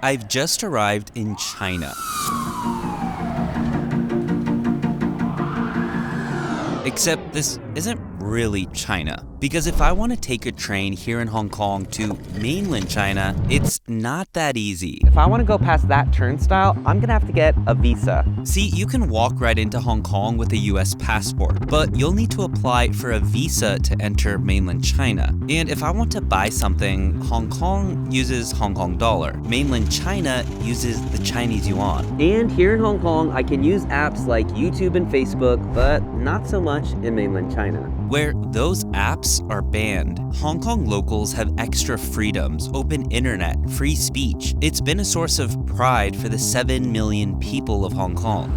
I've just arrived in China. Except this isn't really China, because if I want to take a train here in Hong Kong to mainland China, it's not that easy. If I want to go past that turnstile, I'm gonna have to get a visa. See, you can walk right into Hong Kong with a US passport, but you'll need to apply for a visa to enter mainland China. And if I want to buy something, Hong Kong uses Hong Kong dollar. Mainland China uses the Chinese yuan. And here in Hong Kong, I can use apps like YouTube and Facebook, but not so much in mainland China. Where those apps are banned, Hong Kong locals have extra freedoms, open internet, free speech. It's been a source of pride for the 7 million people of Hong Kong.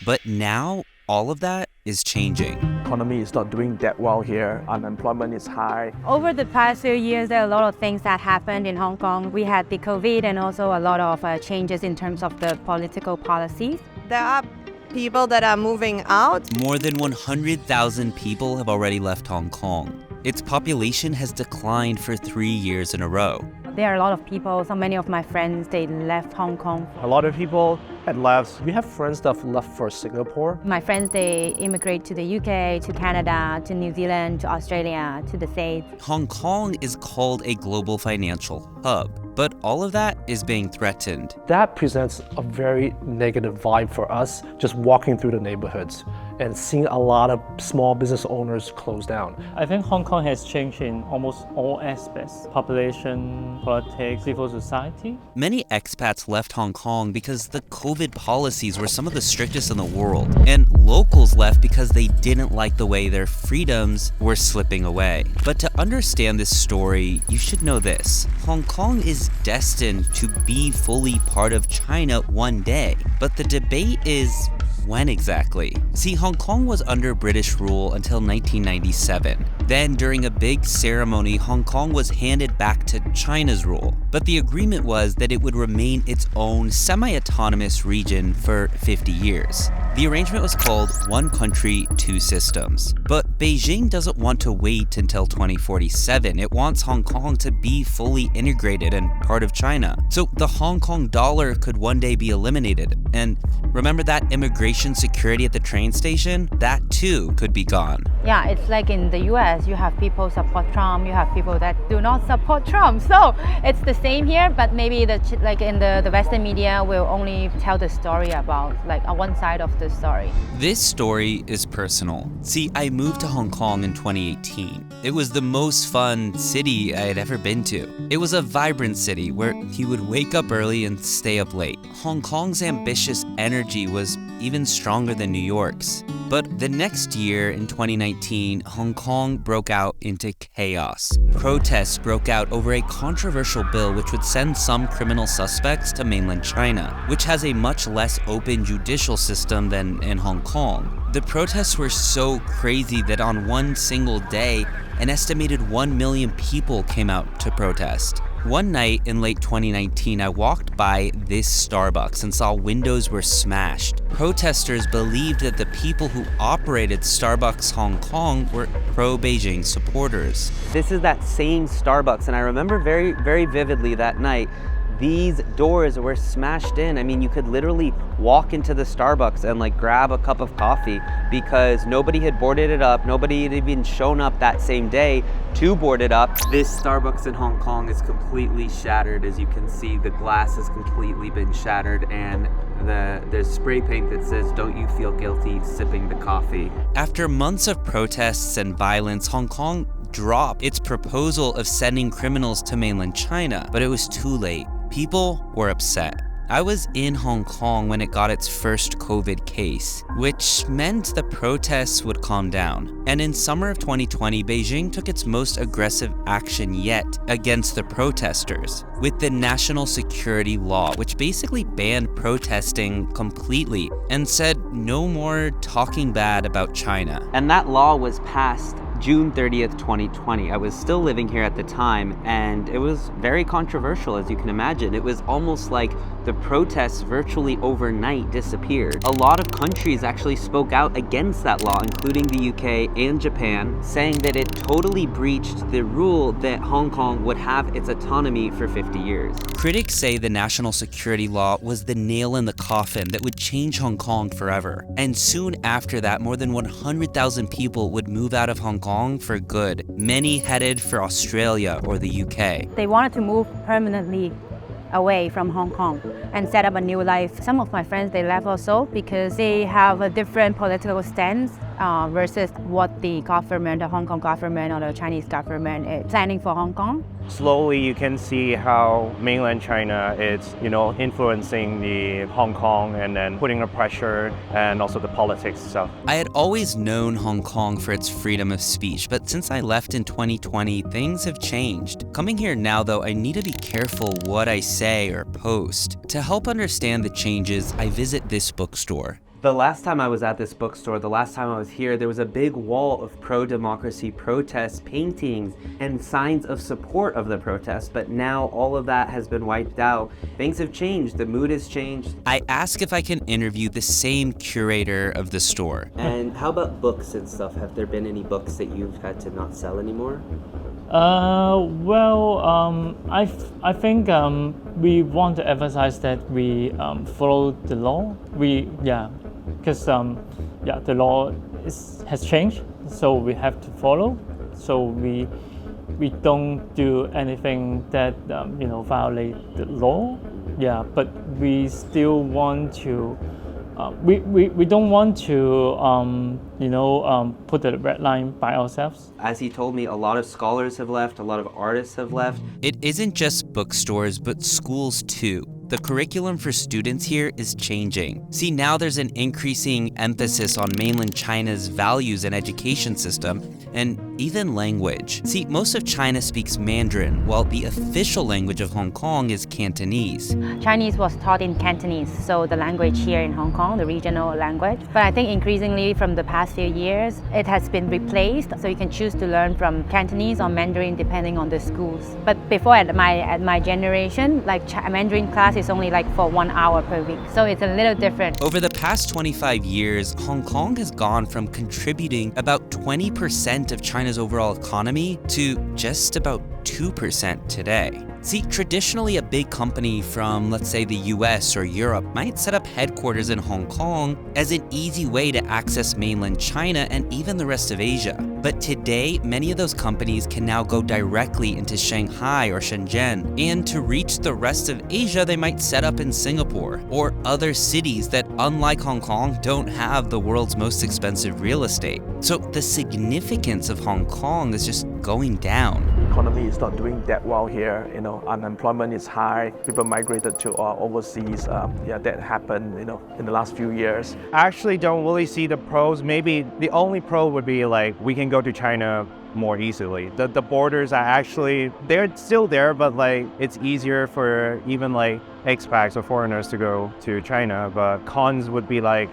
But now, all of that is changing. Economy is not doing that well here. Unemployment is high. Over the past few years, there are a lot of things that happened in Hong Kong. We had the COVID and also a lot of changes in terms of the political policies. There are people that are moving out. More than 100,000 people have already left Hong Kong. Its population has declined for 3 years in a row. There are a lot of people, so many of my friends, they left Hong Kong. A lot of people had left. We have friends that have left for Singapore. My friends, they immigrate to the UK, to Canada, to New Zealand, to Australia, to the States. Hong Kong is called a global financial hub, but all of that is being threatened. That presents a very negative vibe for us, just walking through the neighborhoods and seeing a lot of small business owners close down. I think Hong Kong has changed in almost all aspects: population, politics, civil society. Many expats left Hong Kong because the COVID policies were some of the strictest in the world, and locals left because they didn't like the way their freedoms were slipping away. But to understand this story, you should know this: Hong Kong is destined to be fully part of China one day, but the debate is when exactly? See, Hong Kong was under British rule until 1997. Then, during a big ceremony, Hong Kong was handed back to China's rule. But the agreement was that it would remain its own semi-autonomous region for 50 years. The arrangement was called One Country, Two Systems. But Beijing doesn't want to wait until 2047. It wants Hong Kong to be fully integrated and part of China. So the Hong Kong dollar could one day be eliminated. And remember that immigration security at the train station? That too could be gone. Yeah, it's like in the US, you have people support Trump, you have people that do not support Trump. So it's the same here, but maybe like in the Western media will only tell the story about like one side of the story. This story is personal. See, I moved to Hong Kong in 2018. It was the most fun city I had ever been to. It was a vibrant city where you would wake up early and stay up late. Hong Kong's ambitious energy was even stronger than New York's. But the next year, in 2019, Hong Kong broke out into chaos. Protests broke out over a controversial bill which would send some criminal suspects to mainland China, which has a much less open judicial system than in Hong Kong. The protests were so crazy that on one single day, an estimated 1 million people came out to protest. One night in late 2019, I walked by this Starbucks and saw windows were smashed. Protesters believed that the people who operated Starbucks Hong Kong were pro-Beijing supporters. This is that same Starbucks, and I remember very, very vividly that night, these doors were smashed in. I mean, you could literally walk into the Starbucks and like grab a cup of coffee because nobody had boarded it up. Nobody had even shown up that same day to board it up. This Starbucks in Hong Kong is completely shattered. As you can see, the glass has completely been shattered, and there's spray paint that says, "Don't you feel guilty sipping the coffee." After months of protests and violence, Hong Kong dropped its proposal of sending criminals to mainland China, but it was too late. People were upset. I was in Hong Kong when it got its first COVID case, which meant the protests would calm down. And in summer of 2020, Beijing took its most aggressive action yet against the protesters with the national security law, which basically banned protesting completely and said no more talking bad about China. And that law was passed June 30th, 2020. I was still living here at the time, and it was very controversial, as you can imagine. It was almost like the protests virtually overnight disappeared. A lot of countries actually spoke out against that law, including the UK and Japan, saying that it totally breached the rule that Hong Kong would have its autonomy for 50 years. Critics say the national security law was the nail in the coffin that would change Hong Kong forever. And soon after that, more than 100,000 people would move out of Hong Kong for good. Many headed for Australia or the UK. They wanted to move permanently away from Hong Kong and set up a new life. Some of my friends, they left also because they have a different political stance versus what the government, the Hong Kong government or the Chinese government is planning for Hong Kong. Slowly you can see how mainland China is, influencing the Hong Kong and then putting the pressure and also the politics stuff. I had always known Hong Kong for its freedom of speech, but since I left in 2020, things have changed. Coming here now though, I need to be careful what I say or post. To help understand the changes, I visit this bookstore. The last time I was at this bookstore, the last time I was here, there was a big wall of pro-democracy protests, paintings, and signs of support of the protests, but now all of that has been wiped out. Things have changed, the mood has changed. I ask if I can interview the same curator of the store. And how about books and stuff? Have there been any books that you've had to not sell anymore? I think we want to emphasize that we follow the law. Because the law has changed, so we have to follow. So we don't do anything that violate the law. Yeah, but we still want to. We don't want to put the red line by ourselves. As he told me, a lot of scholars have left, a lot of artists have left. It isn't just bookstores, but schools too. The curriculum for students here is changing. See, now there's an increasing emphasis on mainland China's values and education system, and even language. See, most of China speaks Mandarin, while the official language of Hong Kong is Cantonese. Chinese was taught in Cantonese, so the language here in Hong Kong, the regional language. But I think increasingly from the past few years, it has been replaced, so you can choose to learn from Cantonese or Mandarin depending on the schools. But before at my generation, like Mandarin class is only like for 1 hour per week, so it's a little different. Over the past 25 years, Hong Kong has gone from contributing about 20% of China's overall economy to just about 2% today. See, traditionally a big company from, let's say, the US or Europe might set up headquarters in Hong Kong as an easy way to access mainland China and even the rest of Asia. But today, many of those companies can now go directly into Shanghai or Shenzhen. And to reach the rest of Asia, they might set up in Singapore or other cities that, unlike Hong Kong, don't have the world's most expensive real estate. So the significance of Hong Kong is just going down. The economy is not doing that well here. Unemployment is high. People migrated to overseas. That happened. In the last few years. I actually don't really see the pros. Maybe the only pro would be like we can go to China more easily. The borders are actually, they're still there, but like it's easier for even like expats or foreigners to go to China. But cons would be like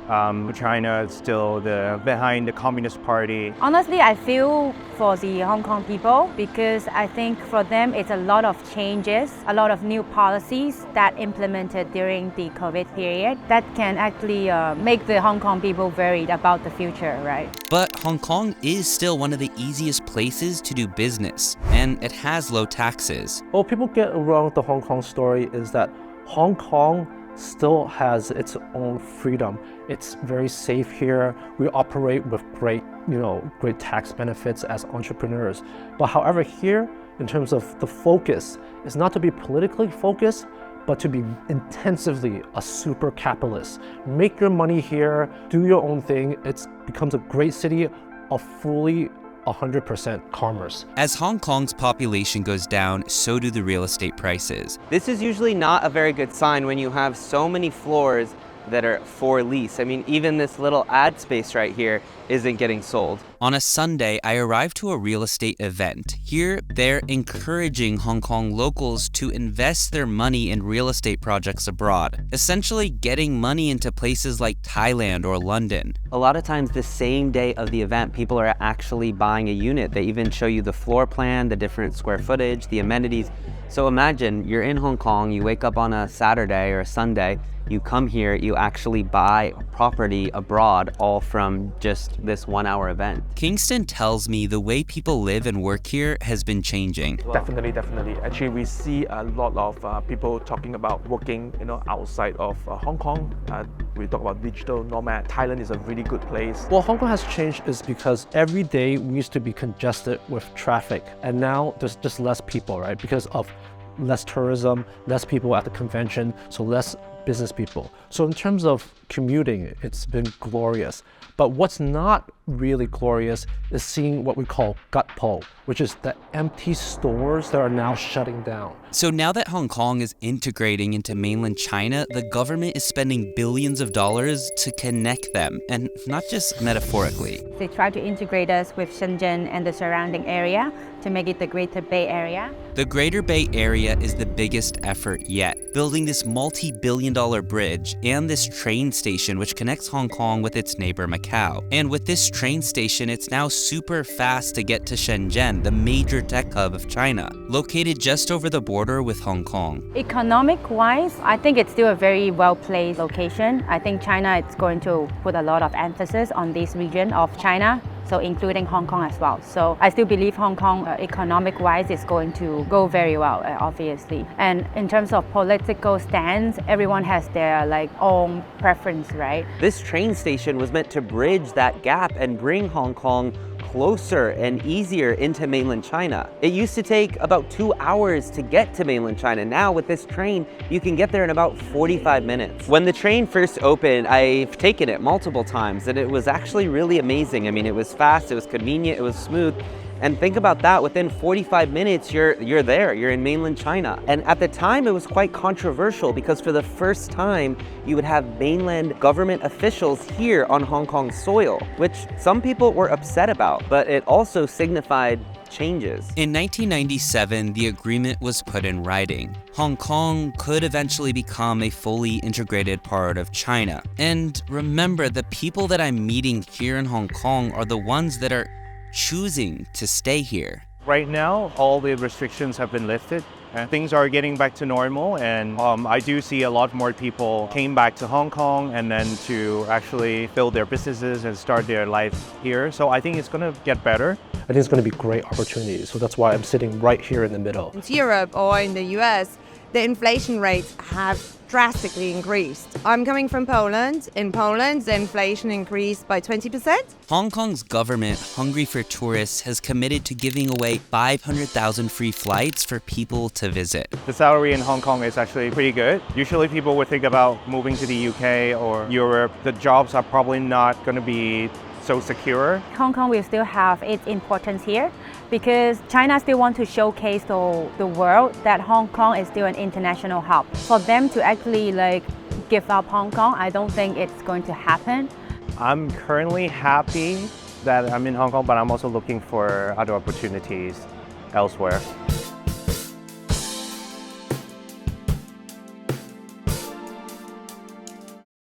China is still behind the Communist Party. Honestly, I feel for the Hong Kong people because I think for them it's a lot of changes, a lot of new policies that implemented during the COVID period that can actually make the Hong Kong people worried about the future, right? But Hong Kong is still one of the easiest places to do business, and it has low taxes. What people get around the Hong Kong story is that Hong Kong still has its own freedom. It's very safe here. We operate with great tax benefits as entrepreneurs. But however, here, in terms of the focus, is not to be politically focused, but to be intensively a super capitalist. Make your money here, do your own thing. It becomes a great city of fully 100% commerce. As Hong Kong's population goes down, so do the real estate prices. This is usually not a very good sign when you have so many floors that are for lease. I mean, even this little ad space right here isn't getting sold. On a Sunday, I arrived to a real estate event. Here, they're encouraging Hong Kong locals to invest their money in real estate projects abroad, essentially getting money into places like Thailand or London. A lot of times the same day of the event, people are actually buying a unit. They even show you the floor plan, the different square footage, the amenities. So imagine you're in Hong Kong, you wake up on a Saturday or a Sunday, you come here, you actually buy property abroad, all from just this 1 hour event. Kingston tells me the way people live and work here has been changing. Definitely. Actually, we see a lot of people talking about working, outside of Hong Kong. We talk about digital nomad. Thailand is a really good place. Well, Hong Kong has changed is because every day we used to be congested with traffic, and now there's just less people, right? Because of less tourism, less people at the convention, so less business people. So in terms of commuting, it's been glorious. But what's not really glorious is seeing what we call gut pull, which is the empty stores that are now shutting down. So now that Hong Kong is integrating into mainland China, the government is spending billions of dollars to connect them, and not just metaphorically. They try to integrate us with Shenzhen and the surrounding area to make it the Greater Bay Area. The Greater Bay Area is the biggest effort yet, building this multi-billion-dollar bridge and this train station which connects Hong Kong with its neighbor Macau. And with this train station, it's now super fast to get to Shenzhen, the major tech hub of China, located just over the border with Hong Kong. Economic-wise, I think it's still a very well-placed location. I think China is going to put a lot of emphasis on this region of China, so including Hong Kong as well. So I still believe Hong Kong, economic-wise, is going to go very well, obviously. And in terms of political stance, everyone has their own preference, right? This train station was meant to bridge that gap and bring Hong Kong closer and easier into mainland China. It used to take about 2 hours to get to mainland China. Now with this train, you can get there in about 45 minutes. When the train first opened, I've taken it multiple times and it was actually really amazing. I mean, it was fast, it was convenient, it was smooth. And think about that, within 45 minutes, you're there, you're in mainland China. And at the time, it was quite controversial because for the first time, you would have mainland government officials here on Hong Kong soil, which some people were upset about, but it also signified changes. In 1997, the agreement was put in writing. Hong Kong could eventually become a fully integrated part of China. And remember, the people that I'm meeting here in Hong Kong are the ones that are choosing to stay here. Right now, all the restrictions have been lifted and things are getting back to normal, and I do see a lot more people came back to Hong Kong and then to actually build their businesses and start their life here. So I think it's going to get better. I think it's going to be great opportunities. So that's why I'm sitting right here in the middle. In Europe or in the US, the inflation rates have drastically increased. I'm coming from Poland. In Poland, the inflation increased by 20%. Hong Kong's government, hungry for tourists, has committed to giving away 500,000 free flights for people to visit. The salary in Hong Kong is actually pretty good. Usually people would think about moving to the UK or Europe. The jobs are probably not going to be so secure. Hong Kong will still have its importance here because China still wants to showcase to the world that Hong Kong is still an international hub. For them to actually give up Hong Kong, I don't think it's going to happen. I'm currently happy that I'm in Hong Kong, but I'm also looking for other opportunities elsewhere.